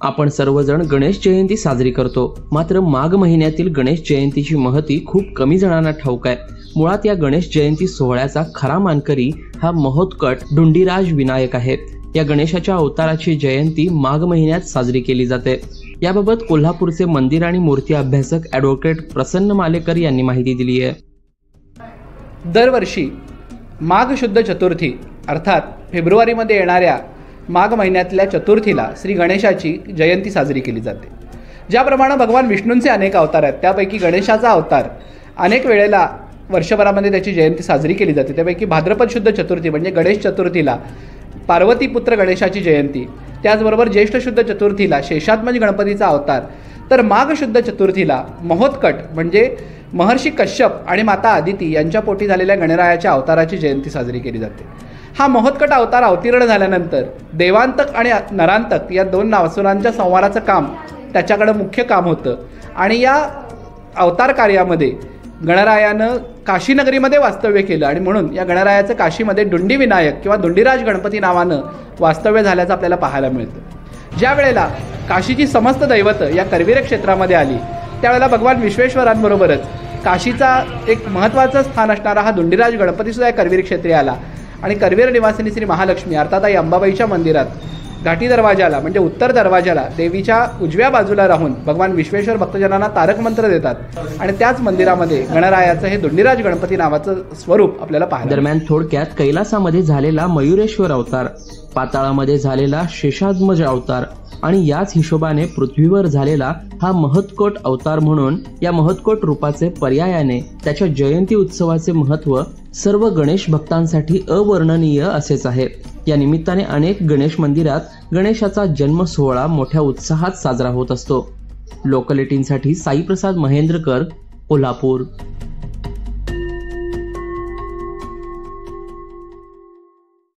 आपण सर्वजण गणेश जयंती साजरी करतो, मात्र माघ महिन्यातील गणेश जयंतीची महती खूप कमी जणांना ठाऊक आहे। मुळात या गणेश जयंती सोहळ्याचा खरा मानकरी हा महोत्कट धुंडीराज विनायक आहे। या गणेशाच्या अवताराची जयंती माघ महिन्यात साजरी केली जाते। याबाबत कोल्हापूरचे मंदिर आणि मूर्ती अभ्यासक ॲडव्होकेट प्रसन्न मालेकर यांनी माहिती दिली आहे। दरवर्षी माघ शुद्ध चतुर्थी अर्थात फेब्रुवारीमध्ये येणाऱ्या माघ महिन्यातल्या चतुर्थीला श्री गणेशाची जयंती साजरी केली जाते। ज्याप्रमाणे भगवान विष्णूंचे अनेक अवतार आहेत, त्यापैकी गणेशाचा अवतार अनेक वेळेला वर्षभरामध्ये त्याची जयंती साजरी केली जाते। त्यापैकी भाद्रपद शुद्ध चतुर्थी म्हणजे गणेश चतुर्थीला पार्वतीपुत्र गणेशाची जयंती, त्याचबरोबर ज्येष्ठ शुद्ध चतुर्थीला शेषात्मज गणपतीचा अवतार, तर माघ शुद्ध चतुर्थीला महोत्कट म्हणजे महर्षी कश्यप आणि माता आदिती यांच्या पोटी झालेल्या गणरायाच्या अवताराची जयंती साजरी केली जाते। हा महोत्कट अवतार अवतीर्ण झाल्यानंतर देवांतक आणि नरांतक या दोन नावसुरांच्या संवाराचं काम त्याच्याकडे मुख्य काम होतं आणि या अवतार कार्यामध्ये गणरायानं काशीनगरीमध्ये वास्तव्य केलं आणि म्हणून या गणरायाचं काशीमध्ये डुंडी विनायक किंवा धुंडीराज गणपती नावानं वास्तव्य झाल्याचं आपल्याला पाहायला मिळतं। ज्या वेळेला काशीची समस्त दैवतं या करवीर क्षेत्रामध्ये आली त्यावेळेला भगवान विश्वेश्वरांबरोबरच काशीचा एक महत्त्वाचं स्थान असणारा हा धुंडीराज गणपतीसुद्धा या करवीर क्षेत्री आला आणि करवीर निवासिनी श्री महालक्ष्मी अर्थात आई अंबाबाईच्या मंदिरात घाटी दरवाजाला म्हणजे उत्तर दरवाजाला देवीच्या उजव्या बाजूला राहून भगवान विश्वेश्वर भक्तजनांना तारक मंत्र देतात आणि त्याच मंदिरामध्ये गणरायाचं हे धुंडीराज गणपती नावाचं स्वरूप आपल्याला पाहायला। दरम्यान थोडक्यात कैलासामध्ये झालेला मयुरेश्वर अवतार, पाताळामध्ये झालेला शेषात्मज अवतार आणि याच हिशोबाने पृथ्वीवर झालेला हा महोत्कट अवतार म्हणून या महोत्कट रूपाचे पर्यायाने त्याच्या जयंती उत्सवाचे महत्त्व सर्व गणेश भक्तांसाठी अवर्णनीय असेच आहे। या निमित्ताने अनेक गणेश मंदिरात गणेशाचा जन्म सोहळा मोठ्या उत्साहात साजरा होत असतो। लोकल 18साठी साईप्रसाद महेंद्रकर, कोल्हापूर।